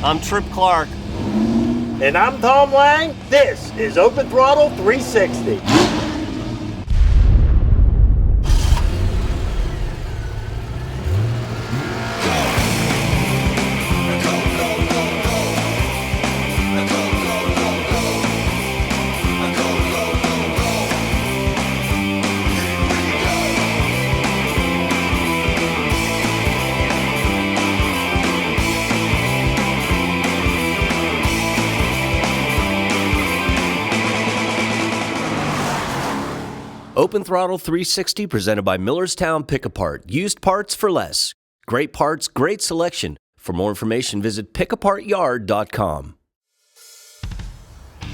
I'm Trip Clark. And I'm Tom Lang. This is Open Throttle 360. Open Throttle 360 presented by Millerstown Pick-A-Part. Used parts for less. Great parts, great selection. For more information, visit pickapartyard.com.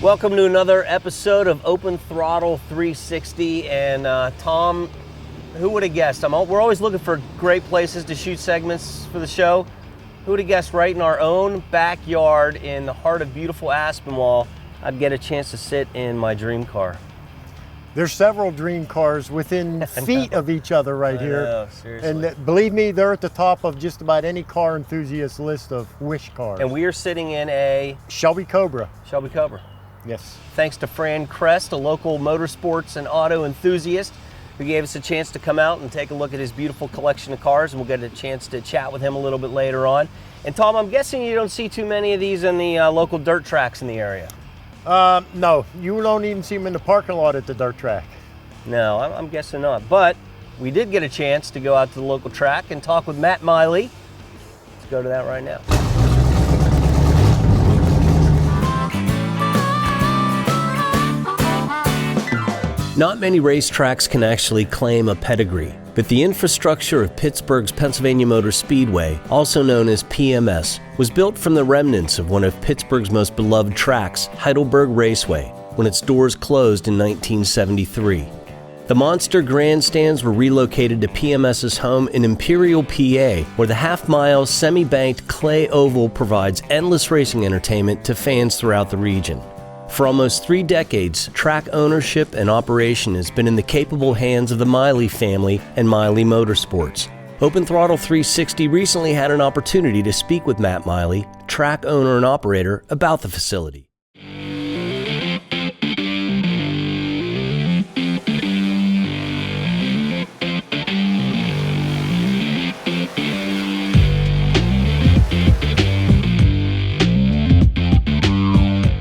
Welcome to another episode of Open Throttle 360. And Tom, who would have guessed? We're always looking for great places to shoot segments for the show. Who would have guessed right in our own backyard in the heart of beautiful Aspinwall, I'd get a chance to sit in my dream car. There's several dream cars within feet of each other right here. Know, seriously. And believe me, they're at the top of just about any car enthusiast list of wish cars. And we are sitting in a Shelby Cobra. Shelby Cobra. Yes. Thanks to Fran Crest, a local motorsports and auto enthusiast, who gave us a chance to come out and take a look at his beautiful collection of cars, and we'll get a chance to chat with him a little bit later on. And Tom, I'm guessing you don't see too many of these in the local dirt tracks in the area. No, you don't even see them in the parking lot at the dirt track. No, I'm guessing not. But we did get a chance to go out to the local track and talk with Matt Miley. Let's go to that right now. Not many racetracks can actually claim a pedigree, but the infrastructure of Pittsburgh's Pennsylvania Motor Speedway, also known as PMS, was built from the remnants of one of Pittsburgh's most beloved tracks, Heidelberg Raceway, when its doors closed in 1973. The monster grandstands were relocated to PMS's home in Imperial, PA, where the half-mile, semi-banked clay oval provides endless racing entertainment to fans throughout the region. For almost 3 decades, track ownership and operation has been in the capable hands of the Miley family and Miley Motorsports. Open Throttle 360 recently had an opportunity to speak with Matt Miley, track owner and operator, about the facility.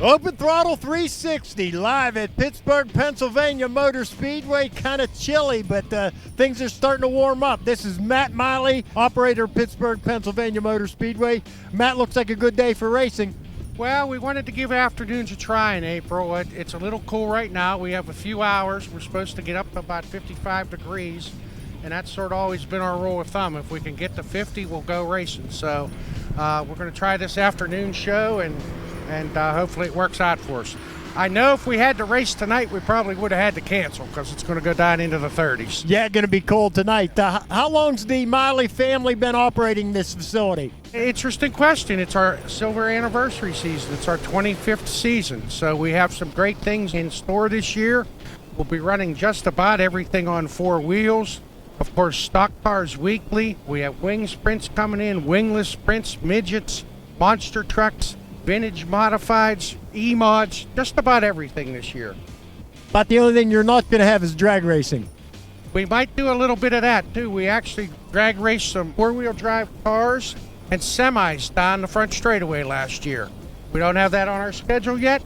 Open Throttle 360 live at Pittsburgh, Pennsylvania Motor Speedway. Kind of chilly, but things are starting to warm up. This is Matt Miley, operator of Pittsburgh, Pennsylvania Motor Speedway. Matt, looks like a good day for racing. Well, we wanted to give afternoons a try in April. It's a little cool right now. We have a few hours. We're supposed to get up to about 55 degrees, and that's sort of always been our rule of thumb. If we can get to 50, we'll go racing. So we're going to try this afternoon show, and hopefully it works out for us. I know if we had to race tonight, we probably would have had to cancel because it's going to go down into the 30s. Yeah, going to be cold tonight. How long's the Miley family been operating this facility? Interesting question. It's our silver anniversary season. It's our 25th season. So we have some great things in store this year. We'll be running just about everything on 4 wheels. Of course, stock cars weekly. We have wing sprints coming in, wingless sprints, midgets, monster trucks, vintage modifieds, E-mods, just about everything this year. But the only thing you're not going to have is drag racing. We might do a little bit of that too. We actually drag raced some 4-wheel drive cars and semis down the front straightaway last year. We don't have that on our schedule yet,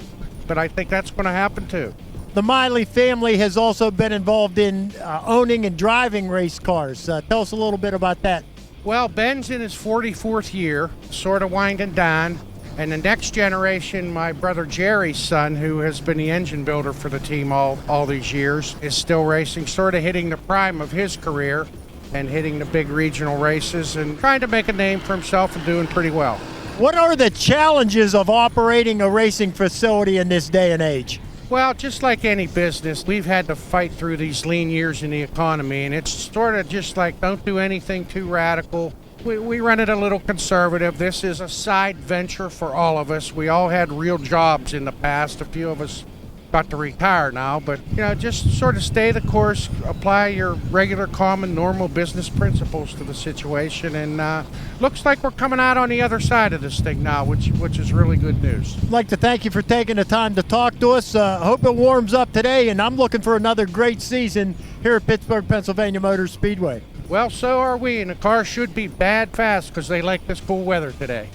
but I think that's going to happen too. The Miley family has also been involved in owning and driving race cars. Tell us a little bit about that. Well, Ben's in his 44th year, sort of winding down. And the next generation, my brother Jerry's son, who has been the engine builder for the team all these years, is still racing, sort of hitting the prime of his career and hitting the big regional races and trying to make a name for himself and doing pretty well. What are the challenges of operating a racing facility in this day and age? Well, just like any business, we've had to fight through these lean years in the economy, and it's sort of just like don't do anything too radical. We run it a little conservative. This is a side venture for all of us. We all had real jobs in the past. A few of us about to retire now, but just sort of stay the course, apply your regular, common, normal business principles to the situation, and looks like we're coming out on the other side of this thing now, which is really good news. I'd like to thank you for taking the time to talk to us. Hope it warms up today, and I'm looking for another great season here at Pittsburgh, Pennsylvania Motor Speedway. Well, so are we, and the cars should be bad fast because they like this cool weather today.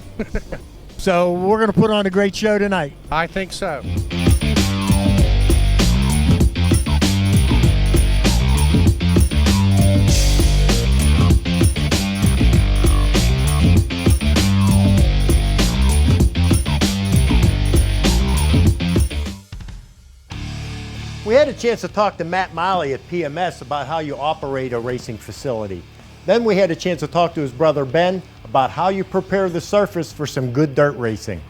So we're going to put on a great show tonight. I think so. We had a chance to talk to Matt Miley at PMS about how you operate a racing facility. Then we had a chance to talk to his brother Ben about how you prepare the surface for some good dirt racing.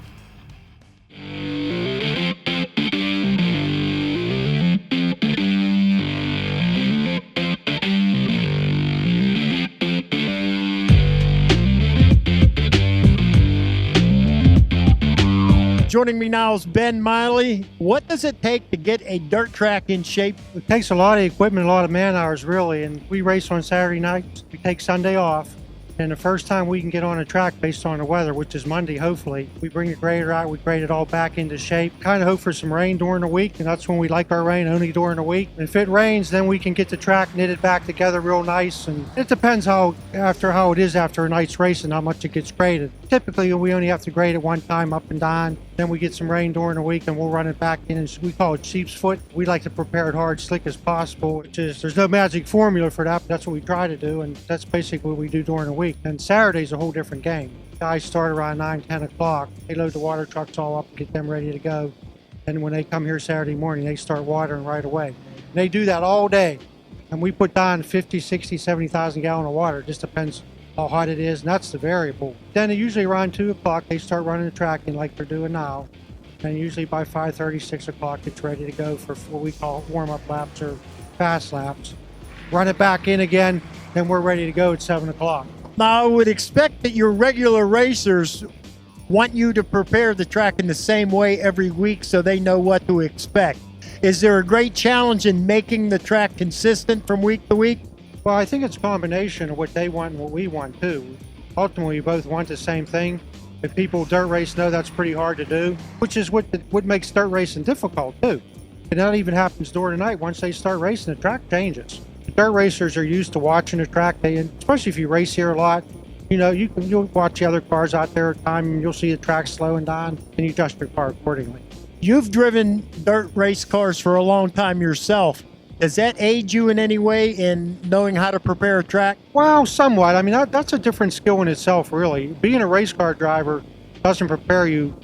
Joining me now is Ben Miley. What does it take to get a dirt track in shape? It takes a lot of equipment, a lot of man hours, really, and we race on Saturday nights. We take Sunday off, and the first time we can get on a track based on the weather, which is Monday, hopefully, we bring the grader out, we grade it all back into shape. Kind of hope for some rain during the week, and that's when we like our rain, only during the week. And if it rains, then we can get the track knitted back together real nice, and it depends how it is after a night's racing, how much it gets graded. Typically, we only have to grade it one time up and down. Then we get some rain during the week and we'll run it back in. We call it sheep's foot. We like to prepare it hard, slick as possible. There's no magic formula for that, but that's what we try to do. And that's basically what we do during the week. And Saturday's a whole different game. Guys start around 9, 10 o'clock. They load the water trucks all up and get them ready to go. And when they come here Saturday morning, they start watering right away. And they do that all day. And we put down 50, 60, 70,000 gallons of water. It just depends how hot it is, and that's the variable. Then usually around 2 o'clock, they start running the track in like they're doing now. And usually by 5:30, 6 o'clock, it's ready to go for what we call warm-up laps or fast laps. Run it back in again, then we're ready to go at 7 o'clock. Now, I would expect that your regular racers want you to prepare the track in the same way every week so they know what to expect. Is there a great challenge in making the track consistent from week to week? Well, I think it's a combination of what they want and what we want too. Ultimately, we both want the same thing. If people dirt race know that's pretty hard to do, which is what makes dirt racing difficult too. And that even happens during the night. Once they start racing, the track changes. The dirt racers are used to watching the track, especially if you race here a lot. You'll watch the other cars out there at the time and you'll see the track slowing down and you adjust your car accordingly. You've driven dirt race cars for a long time yourself. Does that aid you in any way in knowing how to prepare a track? Well, somewhat. I mean, that's a different skill in itself, really. Being a race car driver doesn't prepare you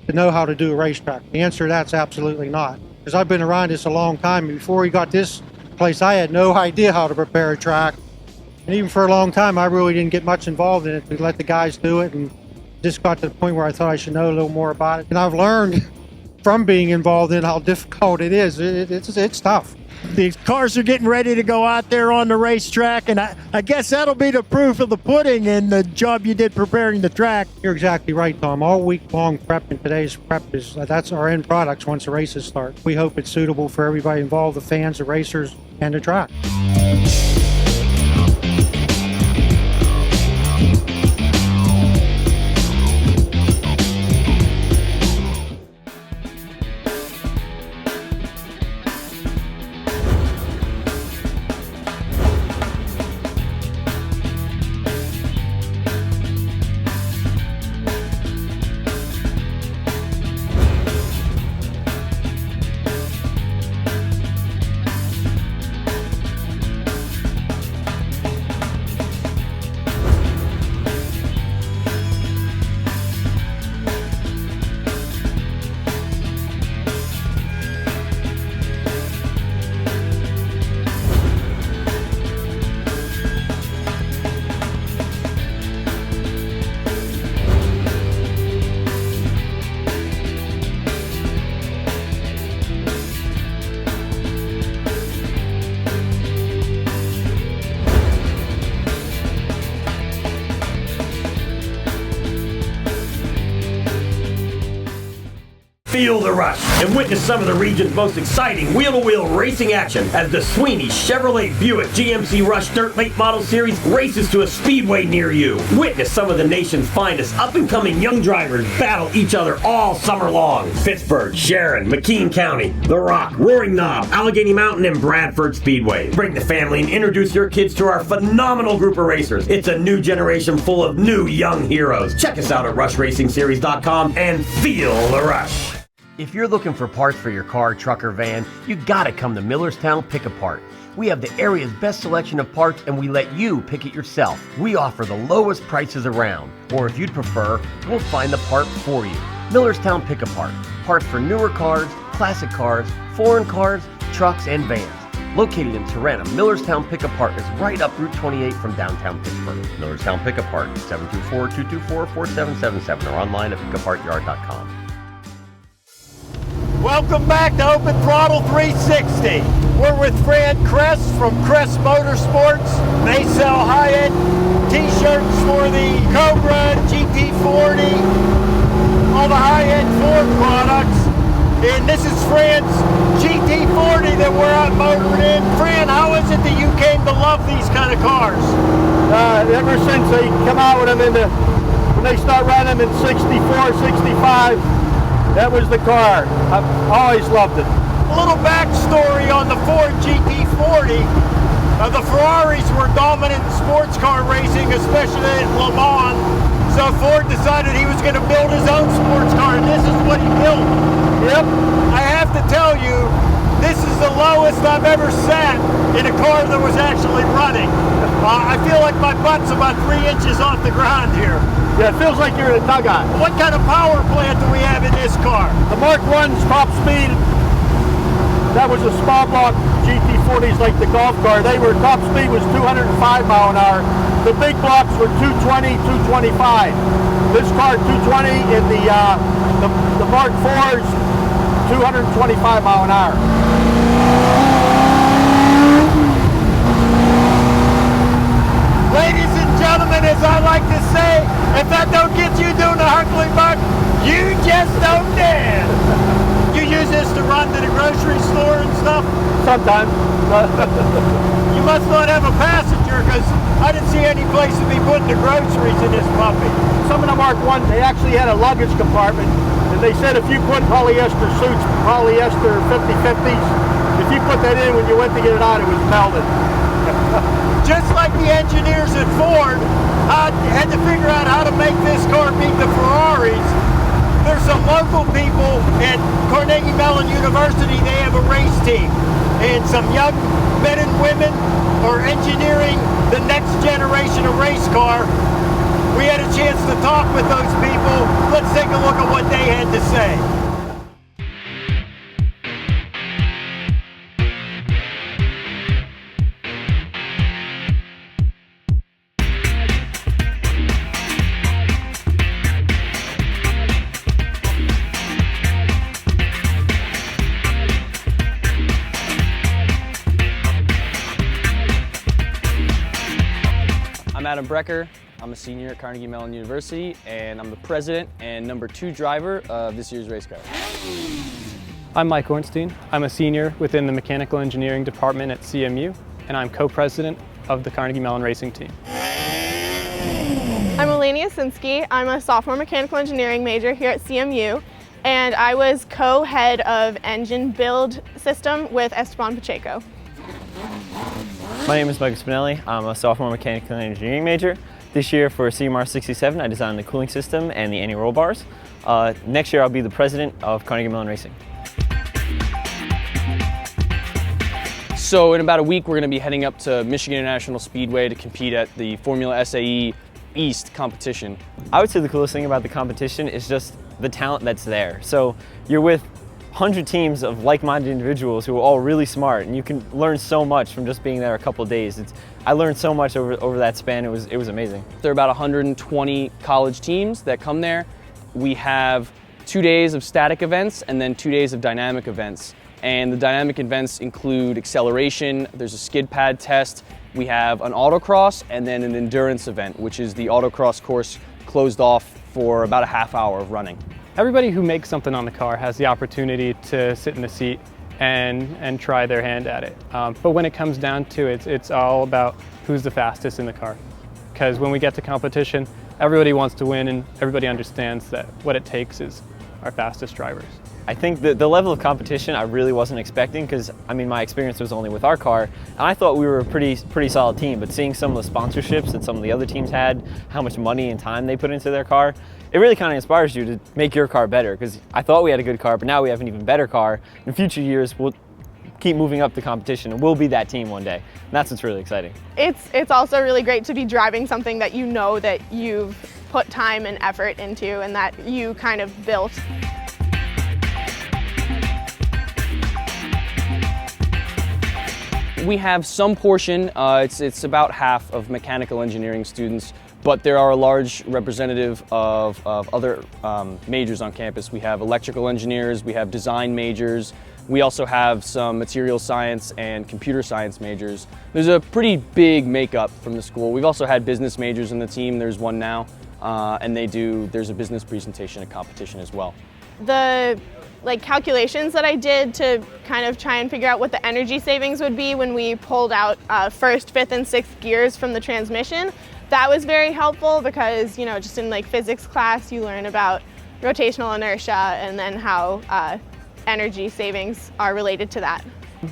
to know how to do a racetrack. The answer to that's absolutely not. Because I've been around this a long time. Before we got this place, I had no idea how to prepare a track. And even for a long time, I really didn't get much involved in it. We let the guys do it and just got to the point where I thought I should know a little more about it. And I've learned from being involved in how difficult it is. It's tough. The cars are getting ready to go out there on the racetrack, and I guess that'll be the proof of the pudding in the job you did preparing the track. You're exactly right, Tom. All week long prep, and today's prep that's our end products once the races start. We hope it's suitable for everybody involved, the fans, the racers, and the track. Feel the rush and witness some of the region's most exciting wheel-to-wheel racing action as the Sweeney Chevrolet Buick GMC Rush Dirt Late Model Series races to a speedway near you. Witness some of the nation's finest up-and-coming young drivers battle each other all summer long. Pittsburgh, Sharon, McKean County, The Rock, Roaring Knob, Allegheny Mountain, and Bradford Speedway. Bring the family and introduce your kids to our phenomenal group of racers. It's a new generation full of new young heroes. Check us out at rushracingseries.com and feel the rush. If you're looking for parts for your car, truck, or van, you gotta come to Millerstown Pick a Part. We have the area's best selection of parts and we let you pick it yourself. We offer the lowest prices around, or if you'd prefer, we'll find the part for you. Millerstown Pick a Part. Parts for newer cars, classic cars, foreign cars, trucks, and vans. Located in Torrena, Millerstown Pick a Part is right up Route 28 from downtown Pittsburgh. Millerstown Pick a Part, 724-224-4777 or online at pickapartyard.com. Welcome back to Open Throttle 360. We're with Fran Kress from Kress Motorsports. They sell high-end t-shirts for the Cobra, GT40, all the high-end Ford products. And this is Fran's GT40 that we're out motoring in. Fran, how is it that you came to love these kind of cars? Ever since they come out with them when they start running them in 64, 65, that was the car. I've always loved it. A little backstory on the Ford GT40. The Ferraris were dominant in sports car racing, especially at Le Mans. So Ford decided he was going to build his own sports car, and this is what he built. Yep. I have to tell you, this is the lowest I've ever sat in a car that was actually running. I feel like my butt's about 3 inches off the ground here. Yeah, it feels like you're in a dugout. What kind of power plant do we have in this car? The Mark 1's top speed, that was a small block GT40s like the golf car. Top speed was 205 mile an hour. The big blocks were 220, 225. This car 220 and the Mark 4's 225 mile an hour. Ladies and gentlemen, as I like to say, if that don't get you doing a huckly buck, you just don't dare. You use this to run to the grocery store and stuff? Sometimes. You must not have a passenger, because I didn't see any place to be putting the groceries in this puppy. Some of the Mark 1, they actually had a luggage compartment, and they said if you put polyester suits, polyester 50/50s, if you put that in when you went to get it out, it was melted. Just like the engineers at Ford had to figure out how to make this car beat the Ferraris, there's some local people at Carnegie Mellon University. They have a race team, and some young men and women are engineering the next generation of race car. We had a chance to talk with those people. Let's take a look at what they had to say. I'm Adam Brecker. I'm a senior at Carnegie Mellon University, and I'm the president and number 2 driver of this year's race car. I'm Mike Ornstein. I'm a senior within the Mechanical Engineering Department at CMU, and I'm co-president of the Carnegie Mellon Racing Team. I'm Eleni Asinski. I'm a sophomore mechanical engineering major here at CMU, and I was co-head of engine build system with Esteban Pacheco. My name is Michael Spinelli. I'm a sophomore mechanical engineering major. This year for CMR 67, I designed the cooling system and the anti-roll bars. Next year, I'll be the president of Carnegie Mellon Racing. So in about a week, we're going to be heading up to Michigan International Speedway to compete at the Formula SAE East competition. I would say the coolest thing about the competition is just the talent that's there. So you're with 100 teams of like-minded individuals who are all really smart, and you can learn so much from just being there a couple of days. I learned so much over that span. It was amazing. There are about 120 college teams that come there. We have 2 days of static events and then 2 days of dynamic events. And the dynamic events include acceleration, there's a skid pad test, we have an autocross, and then an endurance event, which is the autocross course closed off for about a half hour of running. everybody who makes something on the car has the opportunity to sit in the seat and try their hand at it. But when it comes down to it, it's all about who's the fastest in the car. Because when we get to competition, everybody wants to win and everybody understands that what it takes is our fastest drivers. I think the level of competition I really wasn't expecting, because I mean my experience was only with our car, and I thought we were a pretty solid team, but seeing some of the sponsorships that some of the other teams had, how much money and time they put into their car, it really kind of inspires you to make your car better, because I thought we had a good car, but now we have an even better car. In future years, we'll keep moving up the competition and we'll be that team one day. And that's what's really exciting. It's also really great to be driving something that you know that you've put time and effort into and that you kind of built. We have some portion, it's about half of mechanical engineering students, but there are a large representative of other majors on campus. We have electrical engineers, we have design majors, we also have some material science and computer science majors. There's a pretty big makeup from the school. We've also had business majors in the team, there's one now, and there's a business presentation and competition as well. The calculations that I did to kind of try and figure out what the energy savings would be when we pulled out first, fifth, and sixth gears from the transmission, that was very helpful because, you know, just in physics class you learn about rotational inertia and then how energy savings are related to that.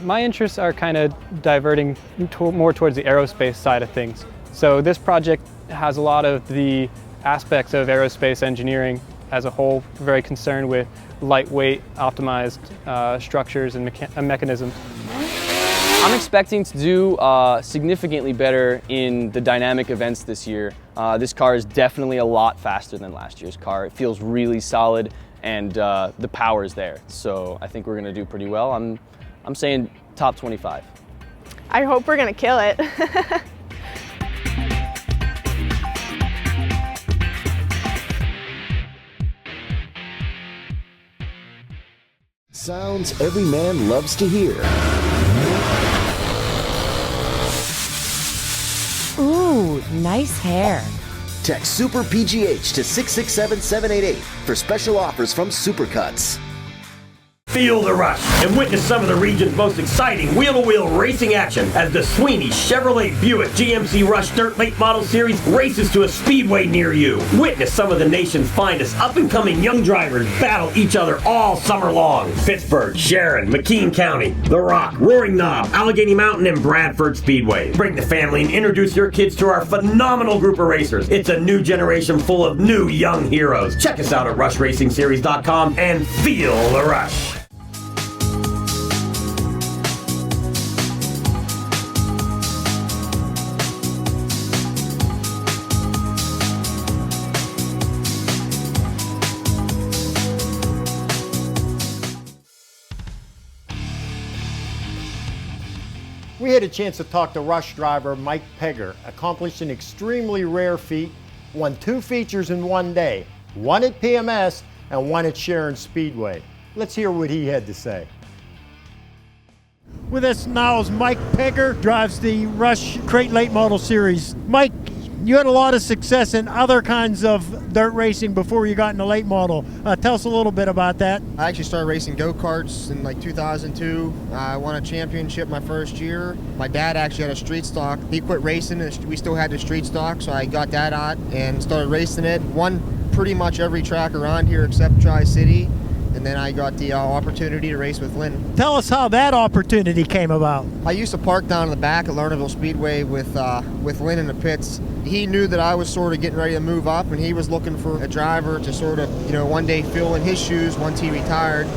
My interests are kind of diverting more towards the aerospace side of things. So this project has a lot of the aspects of aerospace engineering as a whole, very concerned with lightweight, optimized structures and mechanisms. I'm expecting to do significantly better in the dynamic events this year. This car is definitely a lot faster than last year's car. It feels really solid and the power is there. So I think we're gonna do pretty well. I'm saying top 25. I hope we're gonna kill it. Sounds every man loves to hear. Ooh, nice hair. Text Super PGH to 667-788 for special offers from Supercuts. Feel the rush and witness some of the region's most exciting wheel-to-wheel racing action as the Sweeney Chevrolet Buick GMC Rush Dirt Late Model Series races to a speedway near you. Witness some of the nation's finest up-and-coming young drivers battle each other all summer long. Pittsburgh, Sharon, McKean County, The Rock, Roaring Knob, Allegheny Mountain, and Bradford Speedway. Bring the family and introduce your kids to our phenomenal group of racers. It's a new generation full of new young heroes. Check us out at rushracingseries.com and feel the rush. We had a chance to talk to Rush driver Mike Pegger, accomplished an extremely rare feat, won 2 features in one day, one at PMS and one at Sharon Speedway. Let's hear what he had to say. With us now is Mike Pegger, drives the Rush Crate Late Model Series. Mike, you had a lot of success in other kinds of dirt racing before you got into late model. Tell us a little bit about that. I actually started racing go-karts in 2002. I won a championship my first year. My dad actually had a street stock. He quit racing and we still had the street stock, so I got that out and started racing it. Won pretty much every track around here except Tri-City. And then I got the opportunity to race with Lynn. Tell us how that opportunity came about. I used to park down in the back at Lernerville Speedway with Lynn in the pits. He knew that I was sort of getting ready to move up, and he was looking for a driver to sort of, one day fill in his shoes once he retired.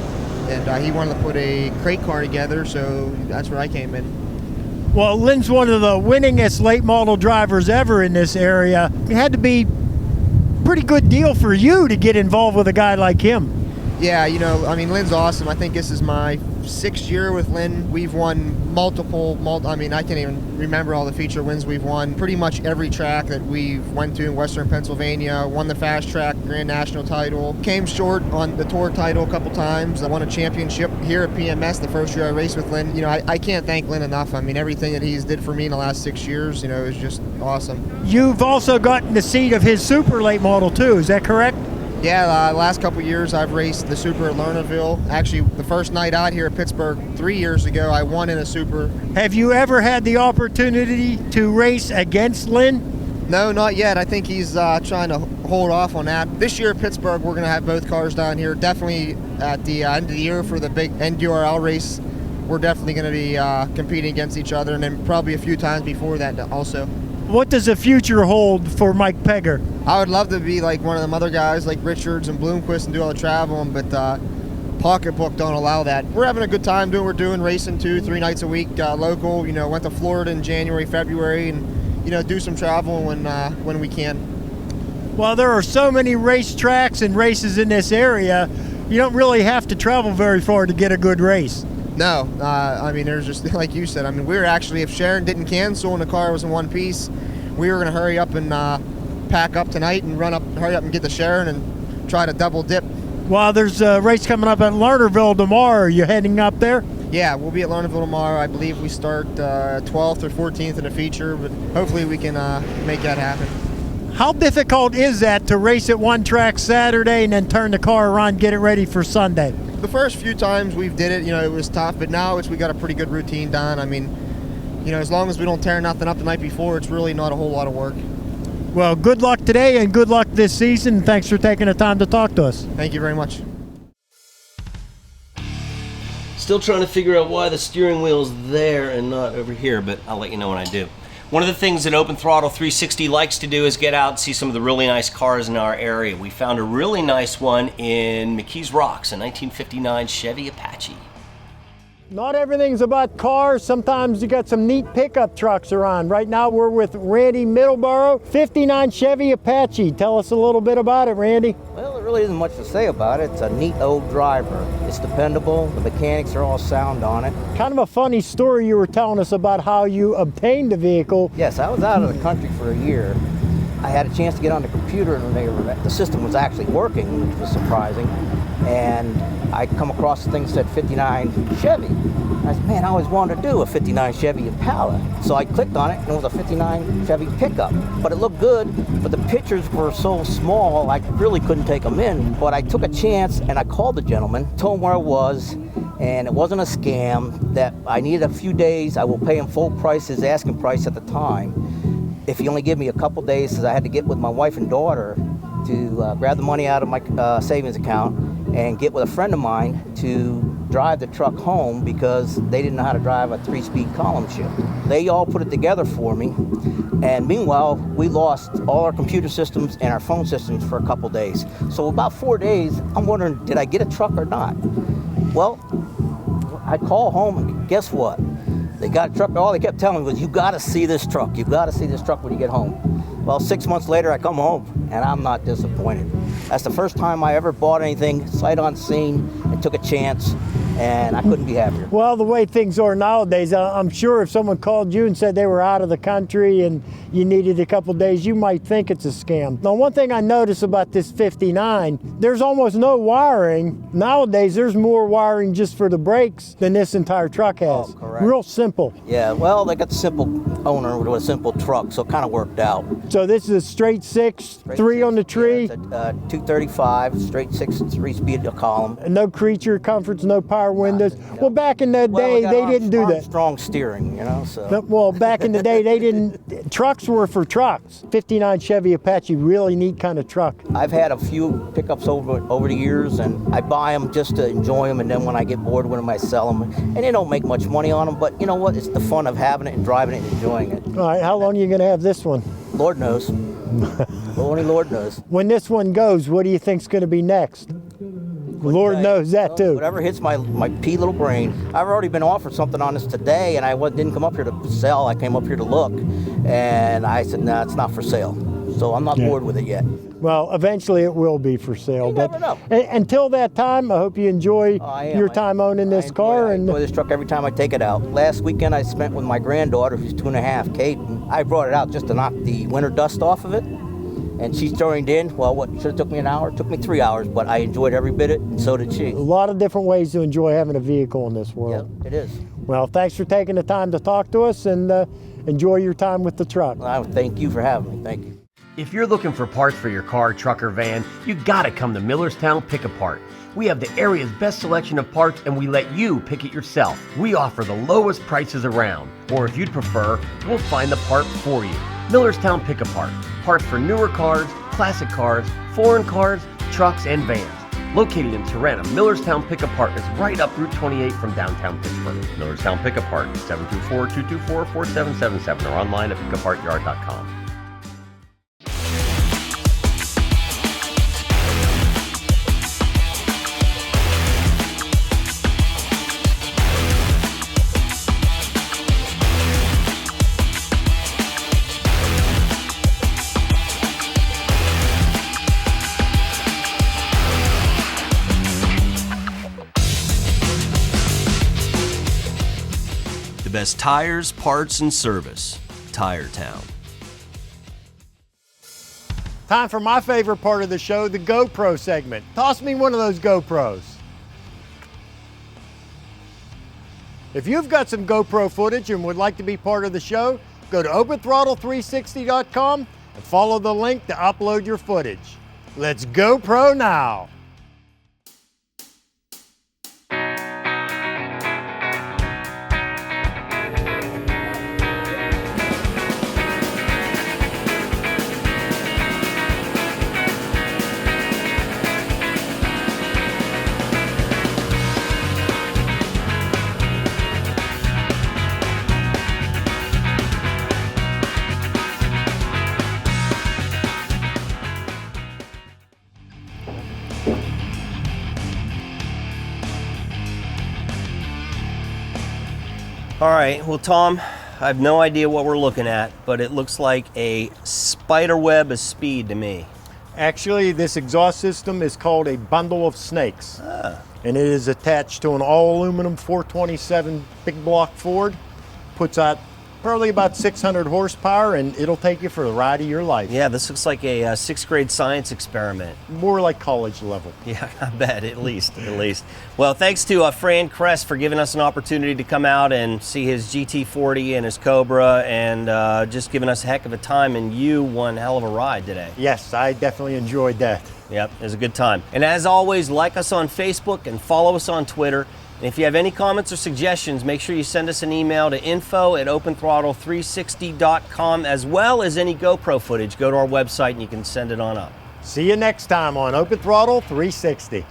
And he wanted to put a crate car together, so that's where I came in. Well, Lynn's one of the winningest late model drivers ever in this area. It had to be a pretty good deal for you to get involved with a guy like him. Yeah, Lynn's awesome. I think this is my 6th year with Lynn. We've won multiple, I can't even remember all the feature wins we've won. Pretty much every track that we've went to in Western Pennsylvania, won the fast track Grand National title, came short on the tour title a couple times. I won a championship here at PMS the first year I raced with Lynn. I can't thank Lynn enough. Everything that he's did for me in the last 6 years, is just awesome. You've also gotten the seat of his super late model too, is that correct? Yeah, last couple years I've raced the Super at Lernerville. Actually, the first night out here at Pittsburgh 3 years ago, I won in a Super. Have you ever had the opportunity to race against Lynn? No, not yet. I think he's trying to hold off on that. This year at Pittsburgh, we're going to have both cars down here. Definitely at the end of the year for the big NDRL race, we're definitely going to be competing against each other, and then probably a few times before that also. What does the future hold for Mike Pegger? I would love to be like one of them other guys like Richards and Bloomquist and do all the traveling, but pocketbook don't allow that. We're having a good time doing what we're doing, racing 2-3 nights a week, local. Went to Florida in January, February, and do some traveling when we can. Well, there are so many racetracks and races in this area, you don't really have to travel very far to get a good race. No, there's just, like you said, we were actually, if Sharon didn't cancel and the car was in one piece, we were going to hurry up and pack up tonight and hurry up and get to Sharon and try to double dip. Well, there's a race coming up at Lernerville tomorrow. Are you heading up there? Yeah, we'll be at Lernerville tomorrow. I believe we start 12th or 14th in the feature, but hopefully we can make that happen. How difficult is that to race at one track Saturday and then turn the car around, get it ready for Sunday? The first few times we've did it, it was tough, but now we got a pretty good routine done. As long as we don't tear nothing up the night before, it's really not a whole lot of work. Well, good luck today and good luck this season. Thanks for taking the time to talk to us. Thank you very much. Still trying to figure out why the steering wheel's there and not over here, but I'll let you know when I do. One of the things that Open Throttle 360 likes to do is get out and see some of the really nice cars in our area. We found a really nice one in McKees Rocks, a 1959 Chevy Apache. Not everything's about cars. Sometimes you got some neat pickup trucks around. Right now we're with Randy Middleborough, 59 Chevy Apache. Tell us a little bit about it, Randy. Well, there really isn't much to say about it. It's a neat old driver. It's dependable. The mechanics are all sound on it. Kind of a funny story you were telling us about how you obtained the vehicle. Yes, I was out of the country for a year. I had a chance to get on the computer and the system was actually working, which was surprising. And I come across the thing that said 59 Chevy. I said, man, I always wanted to do a 59 Chevy Impala. So I clicked on it and it was a 59 Chevy pickup. But it looked good, but the pictures were so small I really couldn't take them in. But I took a chance and I called the gentleman, told him where I was, and it wasn't a scam, that I needed a few days. I will pay him full price, his asking price at the time. If he only give me a couple days, because I had to get with my wife and daughter to grab the money out of my savings account and get with a friend of mine to drive the truck home because they didn't know how to drive a 3-speed column shift. They all put it together for me, and meanwhile, we lost all our computer systems and our phone systems for a couple days. So about 4 days, I'm wondering, did I get a truck or not? Well, I'd call home and guess what? They got a truck. All they kept telling me was, you got to see this truck. You got to see this truck when you get home. Well, 6 months later, I come home, and I'm not disappointed. That's the first time I ever bought anything sight unseen and took a chance, and I couldn't be happier. Well, the way things are nowadays, I'm sure if someone called you and said they were out of the country and you needed a couple days, you might think it's a scam. Now, one thing I noticed about this 59, there's almost no wiring. Nowadays, there's more wiring just for the brakes than this entire truck has. Oh, correct. Real simple. Yeah, well, they got the simple owner with a simple truck, so it kind of worked out. So this is a straight 6, 3 on the tree? Yeah, it's a 235, straight 6, 3-speed column. And no creature comforts, no power windows. Well, back in the day, they didn't do that. Strong steering, so. Well, back in the day, they didn't. Trucks were for trucks. 59 Chevy Apache, really neat kind of truck. I've had a few pickups over the years, and I buy them just to enjoy them, and then when I get bored with them, I sell them. And they don't make much money on them, but you know what? It's the fun of having it and driving it and enjoying it. All right, how long are you going to have this one? Lord knows. Only Lord knows. When this one goes, what do you think's going to be next? Lord knows that too. Whatever hits my pea little brain. I've already been offered something on this today, and I didn't come up here to sell. I came up here to look, and I said, no, it's not for sale. So I'm not bored with it yet. Well, eventually it will be for sale. You never know. Until that time, I hope you enjoy your time owning this car. I enjoy this truck every time I take it out. Last weekend I spent with my granddaughter, who's 2.5, Kate, and I brought it out just to knock the winter dust off of it. And she joined in. Well, what should have took me an hour? It took me 3 hours, but I enjoyed every bit of it, and so did she. A lot of different ways to enjoy having a vehicle in this world. Yeah, it is. Well, thanks for taking the time to talk to us, and enjoy your time with the truck. Well, thank you for having me. Thank you. If you're looking for parts for your car, truck, or van, you gotta come to Millerstown Pick Apart. We have the area's best selection of parts and we let you pick it yourself. We offer the lowest prices around, or if you'd prefer, we'll find the part for you. Millerstown Pick Apart. Parts for newer cars, classic cars, foreign cars, trucks, and vans. Located in Tirana, Millerstown Pick Apart is right up Route 28 from downtown Pittsburgh. Millerstown Pick Apart, 724-224-4777 or online at pickapartyard.com. Best tires, parts, and service. Tire Town. Time for my favorite part of the show, the GoPro segment. Toss me one of those GoPros. If you've got some GoPro footage and would like to be part of the show, go to OpenThrottle360.com and follow the link to upload your footage. Let's GoPro now. All right, well, Tom, I have no idea what we're looking at, but it looks like a spider web of speed to me. Actually, this exhaust system is called a bundle of snakes. And it is attached to an all-aluminum 427 big block Ford. Puts out probably about 600 horsepower, and it'll take you for the ride of your life. Yeah, this looks like a sixth grade science experiment. More like college level. Yeah, I bet, at least. Well, thanks to Fran Kress for giving us an opportunity to come out and see his GT40 and his Cobra, and just giving us a heck of a time, and you one hell of a ride today. Yes, I definitely enjoyed that. Yep, it was a good time. And as always, like us on Facebook and follow us on Twitter. And if you have any comments or suggestions, make sure you send us an email to info@OpenThrottle360.com, as well as any GoPro footage. Go to our website and you can send it on up. See you next time on Open Throttle 360.